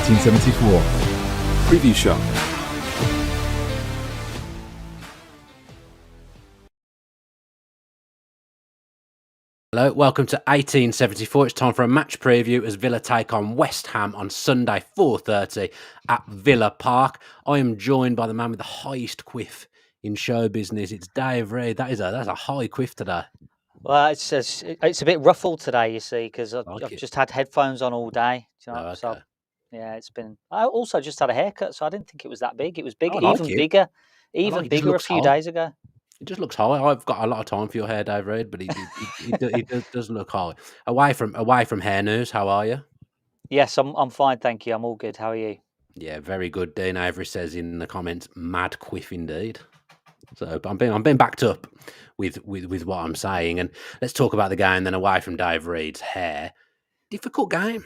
1874 Preview Show. Hello, welcome to 1874. It's time for a match preview as Villa take on West Ham on Sunday, 4:30 at Villa Park. I am joined by the man with the highest quiff in show business. It's Dave Reed. That's a high quiff today. Well, it's a bit ruffled today, you see, because I've just had headphones on all day. You know? Oh, okay. So, yeah, it's been. I also just had a haircut, so I didn't think it was that big. It was big, I like even it. bigger, I like it. It just bigger a looks few high. days ago. It just looks high. I've got a lot of time for your hair, Dave Reed, but it does look high. Away from hair news, how are you? Yes, I'm fine, thank you. I'm all good. How are you? Yeah, very good. Dean Avery says in the comments, mad quiff indeed. So I'm being backed up with what I'm saying. And let's talk about the game then. Away from Dave Reed's hair. Difficult game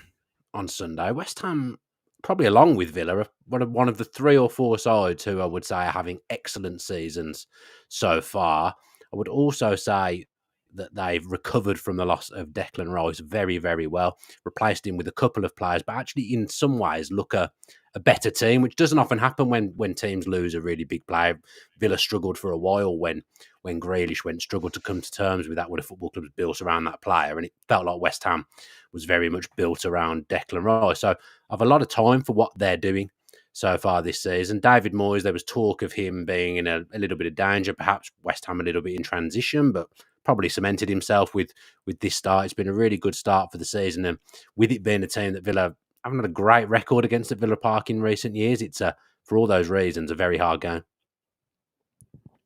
on Sunday. West Ham, probably along with Villa, are one of the 3 or 4 sides who I would say are having excellent seasons so far. I would also say that they've recovered from the loss of Declan Rice very, very well, replaced him with a couple of players, but actually in some ways look a better team, which doesn't often happen when teams lose a really big player. Villa struggled for a while when Grealish struggled to come to terms with that, when a football club was built around that player, and it felt like West Ham was very much built around Declan Rice. So I've a lot of time for what they're doing so far this season. David Moyes, there was talk of him being in a little bit of danger, perhaps West Ham a little bit in transition, but probably cemented himself with this start. It's been a really good start for the season, and with it being a team that Villa haven't had a great record against at Villa Park in recent years, it's for all those reasons a very hard game.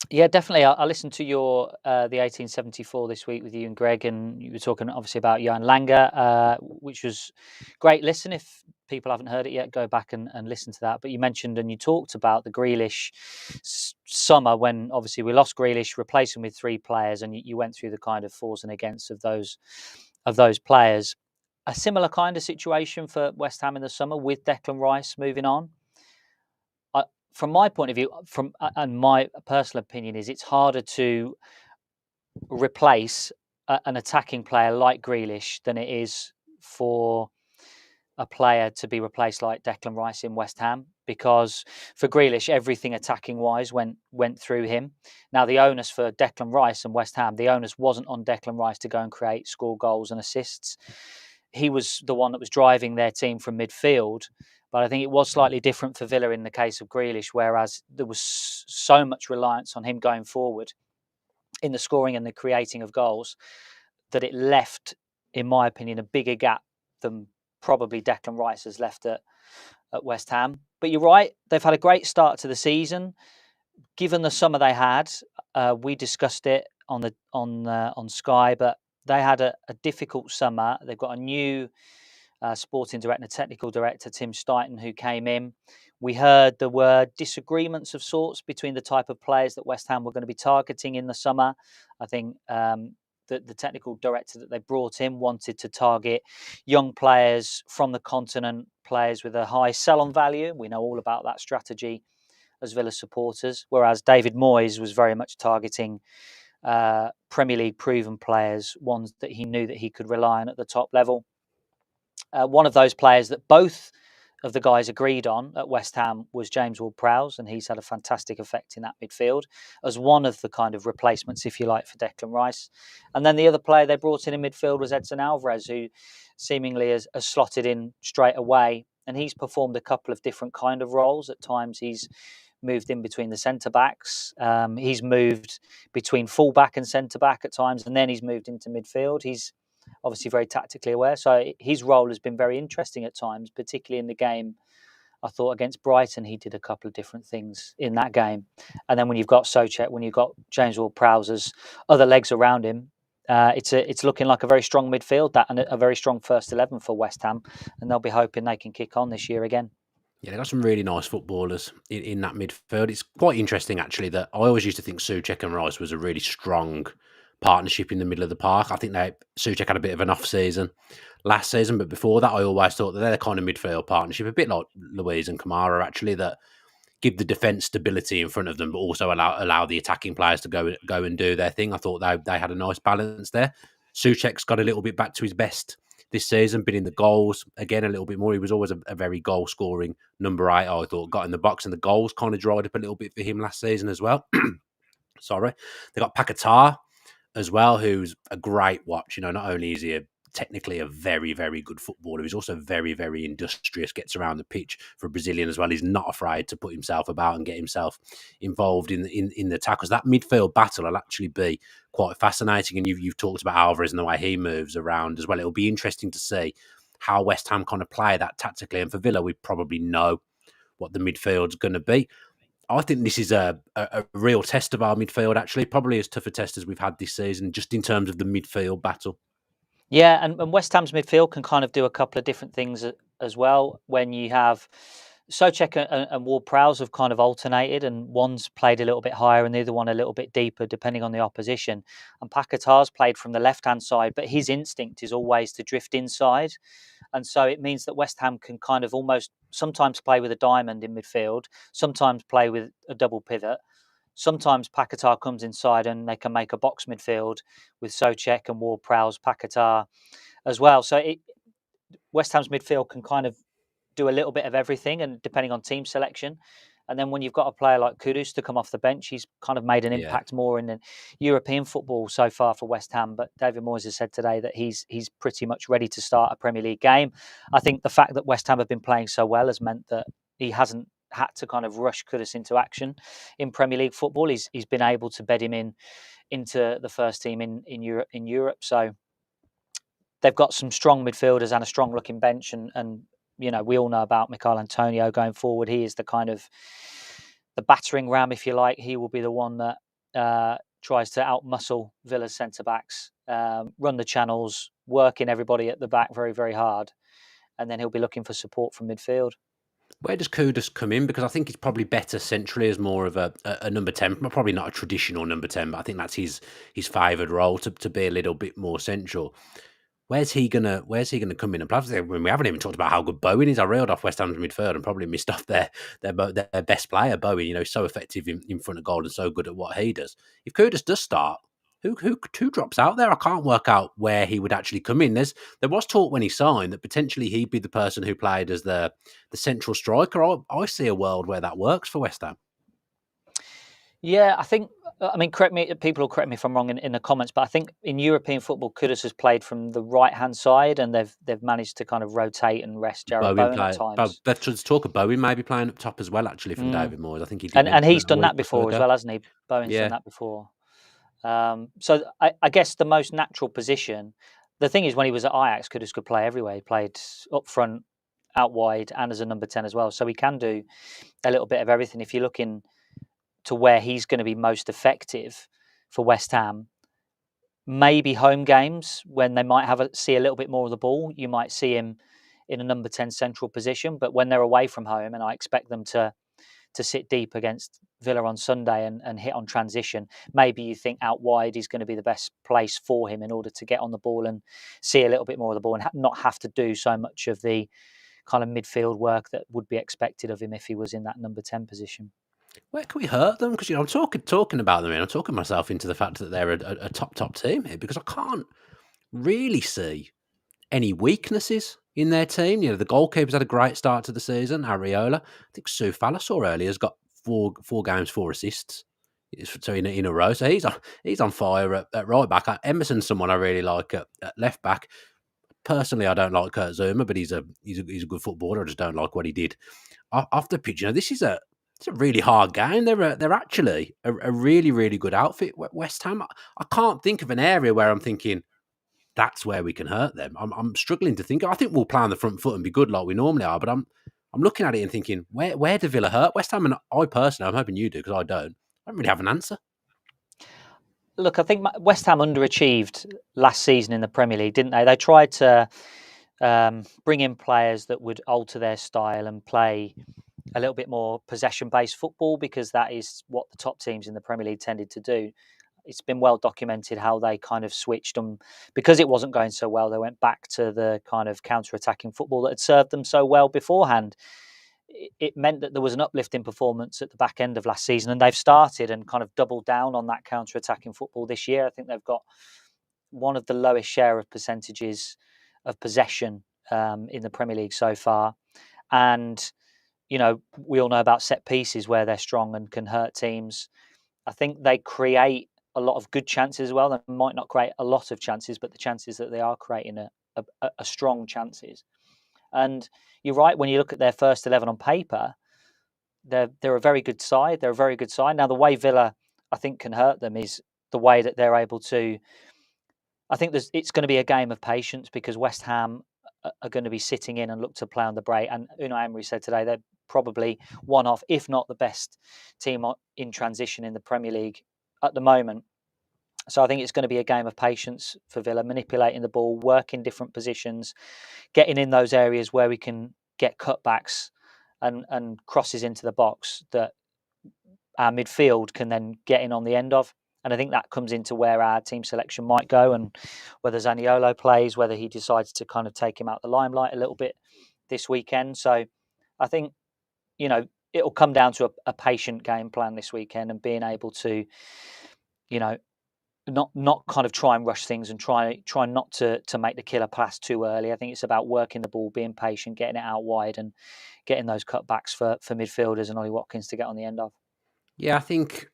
Yeah, definitely. I listened to your the 1874 this week with you and Greg, and you were talking obviously about Johan Langer, which was great. Listen, if people haven't heard it yet, go back and listen to that. But you mentioned and you talked about the Grealish summer when obviously we lost Grealish, replaced him with 3 players, and you went through the kind of fors and against of those players. A similar kind of situation for West Ham in the summer with Declan Rice moving on. From my point of view, and my personal opinion is, it's harder to replace an attacking player like Grealish than it is for a player to be replaced like Declan Rice in West Ham, because for Grealish, everything attacking wise went through him. Now, the onus for Declan Rice and West Ham, the onus wasn't on Declan Rice to go and score goals and assists. He was the one that was driving their team from midfield. But I think it was slightly different for Villa in the case of Grealish, whereas there was so much reliance on him going forward in the scoring and the creating of goals that it left, in my opinion, a bigger gap than probably Declan Rice has left at West Ham. But you're right, they've had a great start to the season. Given the summer they had, we discussed it on Sky, but they had a difficult summer. They've got a new sporting director, technical director, Tim Stuyton, who came in. We heard there were disagreements of sorts between the type of players that West Ham were going to be targeting in the summer. I think the technical director that they brought in wanted to target young players from the continent, players with a high sell-on value. We know all about that strategy as Villa supporters, whereas David Moyes was very much targeting Premier League proven players, ones that he knew that he could rely on at the top level. One of those players that both of the guys agreed on at West Ham was James Ward-Prowse, and he's had a fantastic effect in that midfield as one of the kind of replacements, if you like, for Declan Rice. And then the other player they brought in midfield was Edson Alvarez, who seemingly has slotted in straight away, and he's performed a couple of different kind of roles. At times he's moved in between the centre-backs. He's moved between full-back and centre-back at times, and then he's moved into midfield. He's obviously very tactically aware. So his role has been very interesting at times, particularly in the game. I thought against Brighton, he did a couple of different things in that game. And then when you've got Souček, when you've got James Ward-Prowse's other legs around him, it's looking like a very strong midfield, that, and a very strong first 11 for West Ham. And they'll be hoping they can kick on this year again. Yeah, they got some really nice footballers in that midfield. It's quite interesting, actually, that I always used to think Souček and Rice was a really strong partnership in the middle of the park. I think Souček had a bit of an off season last season, but before that, I always thought that they're the kind of midfield partnership, a bit like Luiz and Kamara, actually, that give the defence stability in front of them, but also allow the attacking players to go and do their thing. I thought they had a nice balance there. Souček's got a little bit back to his best this season, been in the goals again a little bit more. He was always a very goal scoring number 8. I thought got in the box, and the goals kind of dried up a little bit for him last season as well. Sorry, they got Paquetá as well, who's a great watch. Not only is he technically a very, very good footballer, he's also very, very industrious, gets around the pitch for a Brazilian as well. He's not afraid to put himself about and get himself involved in the tackles. That midfield battle will actually be quite fascinating. And you've talked about Alvarez and the way he moves around as well. It'll be interesting to see how West Ham kind of play that tactically. And for Villa, we probably know what the midfield's going to be. I think this is a real test of our midfield, actually. Probably as tough a test as we've had this season, just in terms of the midfield battle. Yeah, and West Ham's midfield can kind of do a couple of different things as well. When you have Souček and Ward-Prowse have kind of alternated, and one's played a little bit higher and the other one a little bit deeper, depending on the opposition. And Paquetá's played from the left-hand side, but his instinct is always to drift inside. And so it means that West Ham can kind of almost sometimes play with a diamond in midfield, sometimes play with a double pivot. Sometimes Paquetá comes inside and they can make a box midfield with Souček and Ward-Prowse, Paquetá as well. So West Ham's midfield can kind of do a little bit of everything, and depending on team selection. And then when you've got a player like Kudus to come off the bench, he's kind of made an impact more in the European football so far for West Ham. But David Moyes has said today that he's pretty much ready to start a Premier League game. I think the fact that West Ham have been playing so well has meant that he hasn't had to kind of rush Kudus into action in Premier League football. He's been able to bed him into the first team in Europe. So they've got some strong midfielders and a strong looking bench, and we all know about Michail Antonio going forward. He is the kind of the battering ram, if you like. He will be the one that tries to outmuscle Villa's centre backs, run the channels, working everybody at the back very, very hard, and then he'll be looking for support from midfield. Where does Kudus come in? Because I think he's probably better centrally as more of a number 10, probably not a traditional number 10, but I think that's his favoured role to be a little bit more central. Where's he gonna come in and play? We haven't even talked about how good Bowen is. I reeled off West Ham's midfield and probably missed off their best player, Bowen. So effective in front of goal and so good at what he does. If Kudus does start, who drops out there? I can't work out where he would actually come in. There was talk when he signed that potentially he'd be the person who played as the central striker. I see a world where that works for West Ham. Yeah, I think. I mean, people will correct me if I'm wrong in the comments, but I think in European football, Kudus has played from the right hand side, and they've managed to kind of rotate and rest Jarrod Bowen at times. Let's talk of Bowen maybe playing up top as well. Actually, from David Moyes, I think he did, and he's done that before as well, hasn't he? Bowen's done that before. So I guess the most natural position. The thing is, when he was at Ajax, Kudus could play everywhere. He played up front, out wide, and as a number 10 as well. So he can do a little bit of everything. If you're looking to where he's going to be most effective for West Ham, maybe home games when they might see a little bit more of the ball, you might see him in a number 10 central position. But when they're away from home, and I expect them to sit deep against Villa on Sunday and hit on transition, maybe you think out wide is going to be the best place for him in order to get on the ball and see a little bit more of the ball and not have to do so much of the kind of midfield work that would be expected of him if he was in that number 10 position. Where can we hurt them? Because I'm talking about them, and I'm talking myself into the fact that they're a top team here, because I can't really see any weaknesses in their team. The goalkeeper's had a great start to the season, Areola. I think Soufal I saw earlier has got four games, 4 assists. So in a row, so he's on fire at right back. Emerson's someone I really like at left back. Personally, I don't like Kurt Zouma, but he's a good footballer. I just don't like what he did off the pitch. This is it's a really hard game. They're actually a really, really good outfit, West Ham. I can't think of an area where I'm thinking that's where we can hurt them. I'm struggling to think. I think we'll play on the front foot and be good like we normally are, but I'm looking at it and thinking, where do Villa hurt West Ham? And I personally, I'm hoping you do, because I don't really have an answer. Look, I think West Ham underachieved last season in the Premier League, didn't they? They tried to bring in players that would alter their style and play a little bit more possession-based football, because that is what the top teams in the Premier League tended to do. It's been well documented how they kind of switched them because it wasn't going so well. They went back to the kind of counter-attacking football that had served them so well beforehand. It meant that there was an uplift in performance at the back end of last season, and they've started and kind of doubled down on that counter-attacking football this year. I think they've got one of the lowest share of percentages of possession in the Premier League so far. And, we all know about set pieces where they're strong and can hurt teams. I think they create a lot of good chances as well. They might not create a lot of chances, but the chances that they are creating are strong chances. And you're right, when you look at their first 11 on paper, they're a very good side. They're a very good side. Now, the way Villa, I think, can hurt them is the way that they're able to. I think it's going to be a game of patience because West Ham are going to be sitting in and look to play on the break. And Unai Emery said today they're probably one of, if not the best team in transition in the Premier League at the moment. So I think it's going to be a game of patience for Villa, manipulating the ball, working different positions, getting in those areas where we can get cutbacks and crosses into the box that our midfield can then get in on the end of. And I think that comes into where our team selection might go and whether Zaniolo plays, whether he decides to kind of take him out the limelight a little bit this weekend. So I think, it'll come down to a patient game plan this weekend and being able to, not kind of try and rush things and try not to make the killer pass too early. I think it's about working the ball, being patient, getting it out wide and getting those cutbacks for midfielders and Ollie Watkins to get on the end of. Yeah, I think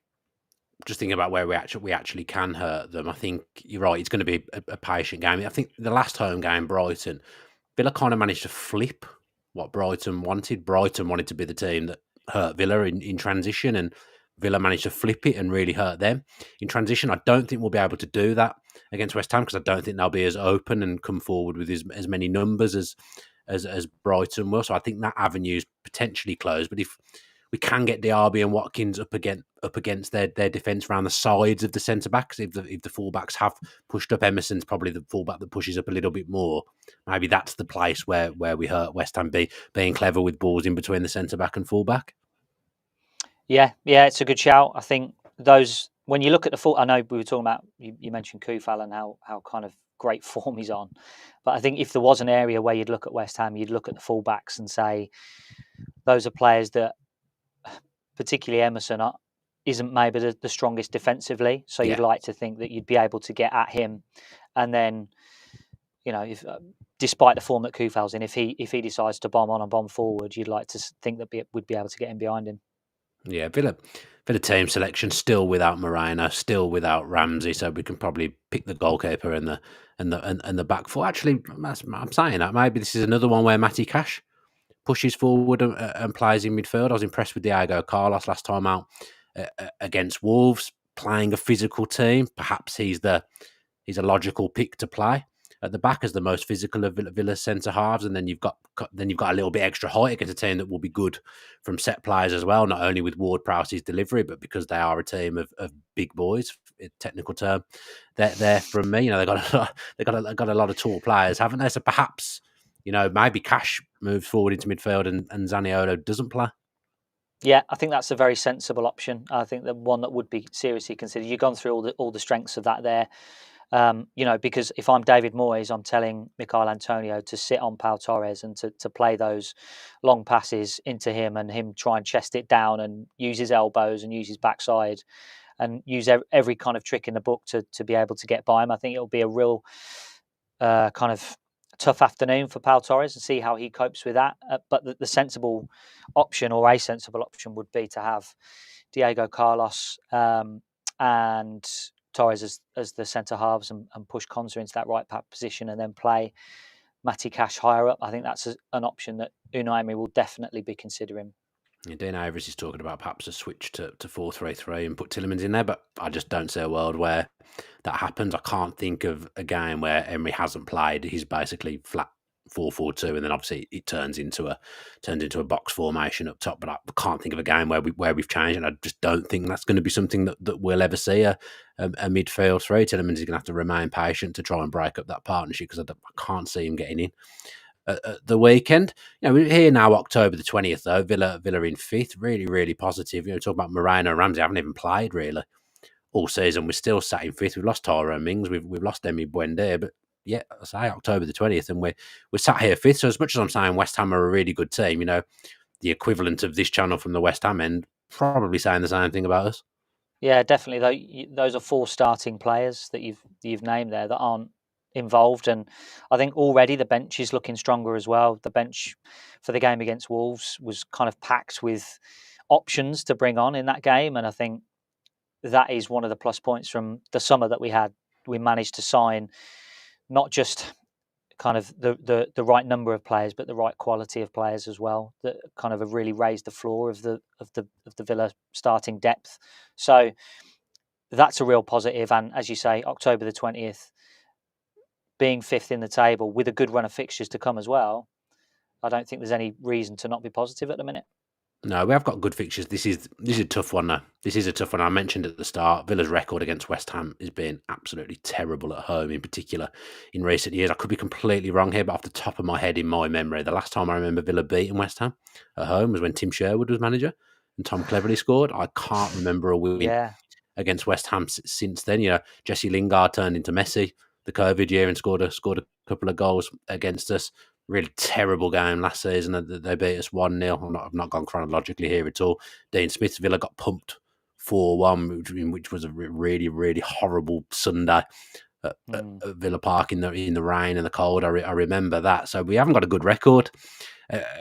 just thinking about where we actually can hurt them. I think you're right. It's going to be a patient game. I think the last home game, Brighton, Villa kind of managed to flip what Brighton wanted. Brighton wanted to be the team that hurt Villa in transition, and Villa managed to flip it and really hurt them in transition. I don't think we'll be able to do that against West Ham because I don't think they'll be as open and come forward with as many numbers as Brighton will. So I think that avenue is potentially closed. But if we can get Diaby and Watkins up against their defence around the sides of the centre backs, if the fullbacks have pushed up, Emerson's probably the fullback that pushes up a little bit more. Maybe that's the place where we hurt West Ham, being clever with balls in between the centre back and fullback. Yeah, it's a good shout. I think those, when you look at the full, I know we were talking about, you mentioned Koufal and how kind of great form he's on. But I think if there was an area where you'd look at West Ham, you'd look at the fullbacks and say, those are players that, particularly Emerson, isn't maybe the strongest defensively. So you'd like to think that you'd be able to get at him. And then, if despite the form that Koufal's in, if he decides to bomb on and bomb forward, you'd like to think that we'd be able to get him behind him. Yeah, Villa team selection still without Moreno, still without Ramsey, so we can probably pick the goalkeeper and the back four. Actually, I'm saying that maybe this is another one where Matty Cash pushes forward and plays in midfield. I was impressed with Diego Carlos last time out against Wolves, playing a physical team. Perhaps he's a logical pick to play at the back as the most physical of Villa's centre halves, and then you've got a little bit extra height against a team that will be good from set plays as well. Not only with Ward-Prowse's delivery, but because they are a team of big boys. Technical term, they're from me. They got a lot of tall players, haven't they? So perhaps maybe Cash moves forward into midfield and Zaniolo doesn't play. Yeah, I think that's a very sensible option. I think the one that would be seriously considered. You've gone through all the strengths of that there. Because if I'm David Moyes, I'm telling Michail Antonio to sit on Pau Torres and to play those long passes into him and him try and chest it down and use his elbows and use his backside and use every kind of trick in the book to be able to get by him. I think it'll be a real kind of tough afternoon for Pau Torres and see how he copes with that. But the sensible option, or a sensible option, would be to have Diego Carlos and Torres as the centre halves and push Konsa into that right back position and then play Matty Cash higher up. I think that's an option that Unai Emery will definitely be considering. Yeah, Dean Avery is talking about perhaps a switch to 4-3-3 and put Tielemans in there, but I just don't see a world where that happens. I can't think of a game where Emery hasn't played. He's basically flat 4-4-2, and then obviously it turns into a box formation up top. But I can't think of a game where we've changed, and I just don't think that's going to be something that we'll ever see a midfield three. Tielemans is going to have to remain patient to try and break up that partnership because I can't see him getting in the weekend. We're here now, October the 20th, though. Villa in fifth, really, really positive. Talk about Moreno and Ramsey, haven't even played really all season. We're still sat in fifth. We've lost Tyrone Mings, we've lost Emi Buendia, but yeah, I say October the 20th, and we're sat here fifth. So as much as I'm saying West Ham are a really good team, the equivalent of this channel from the West Ham end probably saying the same thing about us. Yeah, definitely. Those are four starting players that you've named there that aren't involved. And I think already the bench is looking stronger as well. The bench for the game against Wolves was kind of packed with options to bring on in that game, and I think that is one of the plus points from the summer that we had. We managed to sign not just kind of the right number of players, but the right quality of players as well, that kind of have really raised the floor of the Villa starting depth. So that's a real positive. And as you say, October the 20th, being fifth in the table with a good run of fixtures to come as well, I don't think there's any reason to not be positive at the minute. No, we have got good fixtures. This is a tough one now. This is a tough one. I mentioned at the start, Villa's record against West Ham has been absolutely terrible at home, in particular in recent years. I could be completely wrong here, but off the top of my head, in my memory, the last time I remember Villa beating West Ham at home was when Tim Sherwood was manager and Tom Cleverley scored. I can't remember a win against West Ham since then. You know, Jesse Lingard turned into Messi the COVID year and scored a couple of goals against us. Really terrible game last season. They beat us 1-0. I've not gone chronologically here at all. Dean Smith's Villa got pumped 4-1, which was a really, really horrible Sunday at Villa Park in the rain and the cold. I remember that. So we haven't got a good record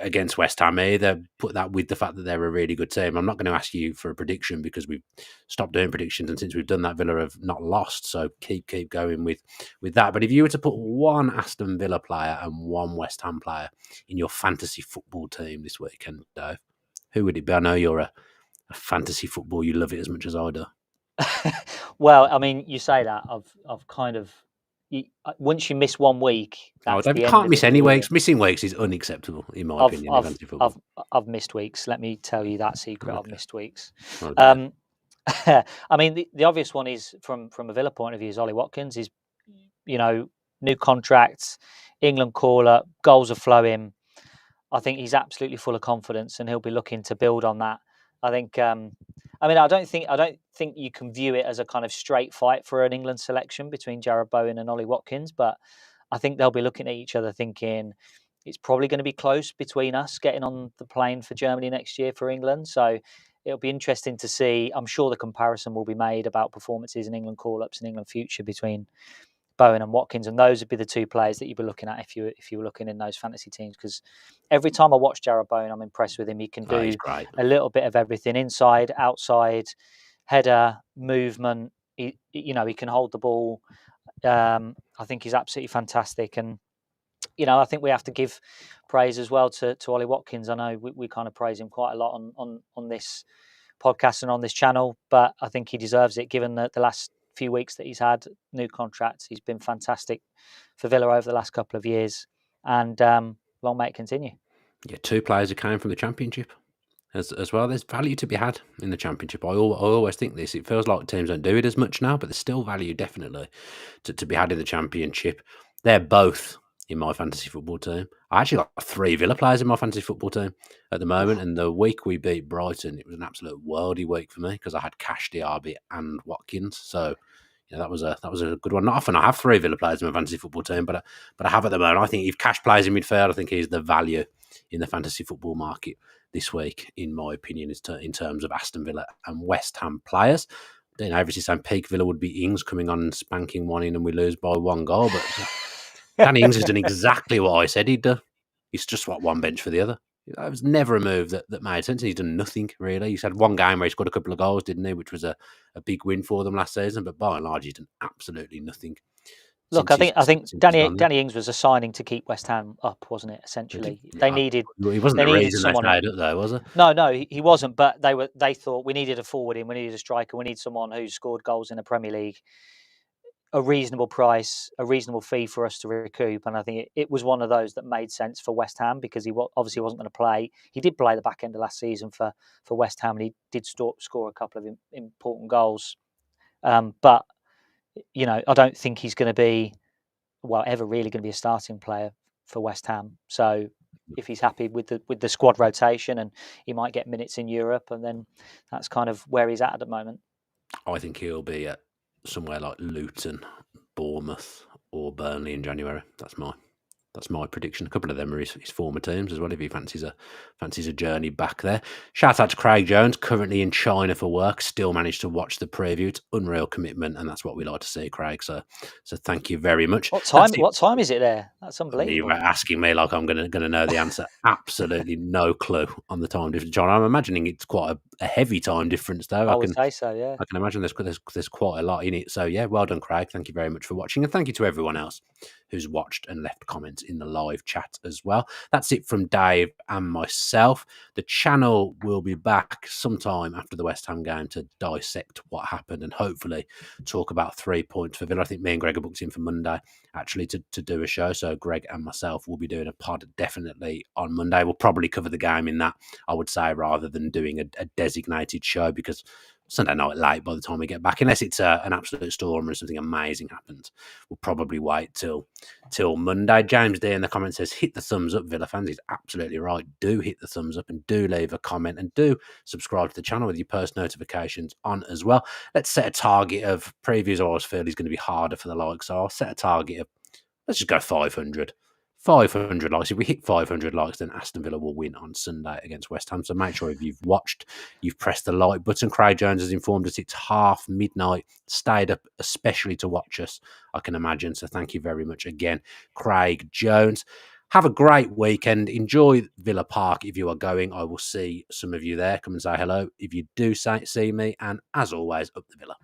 against West Ham either. Put that with the fact that they're a really good team. I'm not going to ask you for a prediction because we've stopped doing predictions, and since we've done that, Villa have not lost. So keep going with that. But if you were to put one Aston Villa player and one West Ham player in your fantasy football team this weekend, Dave, who would it be? I know you're a fantasy football. You love it as much as I do. Well, I mean, you say that. I've kind of. Once you miss 1 week, that's you can't miss any weeks. Missing weeks is unacceptable, in my opinion. I've missed weeks. Let me tell you that secret. Okay. I've missed weeks. Okay. I mean, the obvious one is from a Villa point of view is Ollie Watkins. Is new contracts, England call-up, goals are flowing. I think he's absolutely full of confidence, and he'll be looking to build on that. I think. I don't think you can view it as a kind of straight fight for an England selection between Jarrod Bowen and Ollie Watkins, but I think they'll be looking at each other thinking it's probably going to be close between us getting on the plane for Germany next year for England. So it'll be interesting to see. I'm sure the comparison will be made about performances in England call-ups and England future between Bowen and Watkins, and those would be the two players that you'd be looking at if you were looking in those fantasy teams. Because every time I watch Jarrod Bowen, I'm impressed with him. He can do a little bit of everything: inside, outside, header, movement. He can hold the ball. I think he's absolutely fantastic, and I think we have to give praise as well to Ollie Watkins. I know we kind of praise him quite a lot on this podcast and on this channel, but I think he deserves it given the last few weeks that he's had new contracts. He's been fantastic for Villa over the last couple of years, and long may it continue. Yeah, two players who came from the Championship as well. There's value to be had in the Championship. I always think this. It feels like teams don't do it as much now, but there's still value definitely to be had in the Championship. They're both in my fantasy football team. I actually got 3 Villa players in my fantasy football team at the moment, and the week we beat Brighton, it was an absolute worldy week for me because I had Cash, Diaby and Watkins. So that was a good one. Not often I have 3 Villa players in my fantasy football team, but I have at the moment. I think if Cash plays in midfield, I think he's the value in the fantasy football market this week, in my opinion, in terms of Aston Villa and West Ham players. Dean Avery is saying peak Villa would be Ings coming on and spanking one in and we lose by 1 goal, but Danny Ings has done exactly what I said he'd do. He's just swapped one bench for the other. It was never a move that made sense. He's done nothing, really. He's had one game where he scored a couple of goals, didn't he? Which was a big win for them last season. But by and large, he's done absolutely nothing. Look, I think Danny Ings was a signing to keep West Ham up, wasn't it? Essentially, they needed. He wasn't the reason they stayed up, though, was it? No, he wasn't. But they thought we needed a forward in, we needed a striker, we need someone who scored goals in the Premier League. A reasonable price, a reasonable fee for us to recoup, and I think it was one of those that made sense for West Ham because he obviously wasn't going to play. He did play the back end of last season for West Ham, and he did score a couple of important goals. But I don't think he's going to be ever really going to be a starting player for West Ham. So if he's happy with the squad rotation, and he might get minutes in Europe, and then that's kind of where he's at the moment. I think he'll be at somewhere like Luton, Bournemouth, or Burnley in January. That's my That's my prediction. A couple of them are his former teams as well, if he fancies a journey back there. Shout out to Craig Jones, currently in China for work, still managed to watch the preview. It's unreal commitment, and that's what we like to see, Craig. So thank you very much. What time is it there? That's You were unbelievable. asking me like I'm gonna know the answer. Absolutely no clue on the time difference, John. I'm imagining it's quite a heavy time difference, though. I would say so, yeah. I can imagine there's quite a lot in it. So yeah, well done, Craig. Thank you very much for watching, and thank you to everyone else who's watched and left comments in the live chat as well. That's it from Dave and myself. The channel will be back sometime after the West Ham game to dissect what happened and hopefully talk about 3 points for Villa. I think me and Greg are booked in for Monday actually to do a show. So Greg and myself will be doing a pod definitely on Monday. We'll probably cover the game in that, I would say, rather than doing a designated show, because Sunday night late by the time we get back, unless it's an absolute storm or something amazing happens. We'll probably wait till Monday. James D in the comments says, hit the thumbs up, Villa fans. He's absolutely right. Do hit the thumbs up and do leave a comment and do subscribe to the channel with your post notifications on as well. Let's set a target of previews. I always feel is going to be harder for the likes, so I'll set a target of, let's just go 500. 500 likes. If we hit 500 likes, then Aston Villa will win on Sunday against West Ham. So make sure if you've watched, you've pressed the like button. Craig Jones has informed us it's midnight. Stayed up especially to watch us, I can imagine. So thank you very much again, Craig Jones. Have a great weekend. Enjoy Villa Park if you are going. I will see some of you there. Come and say hello if you do see me. And as always, up the Villa.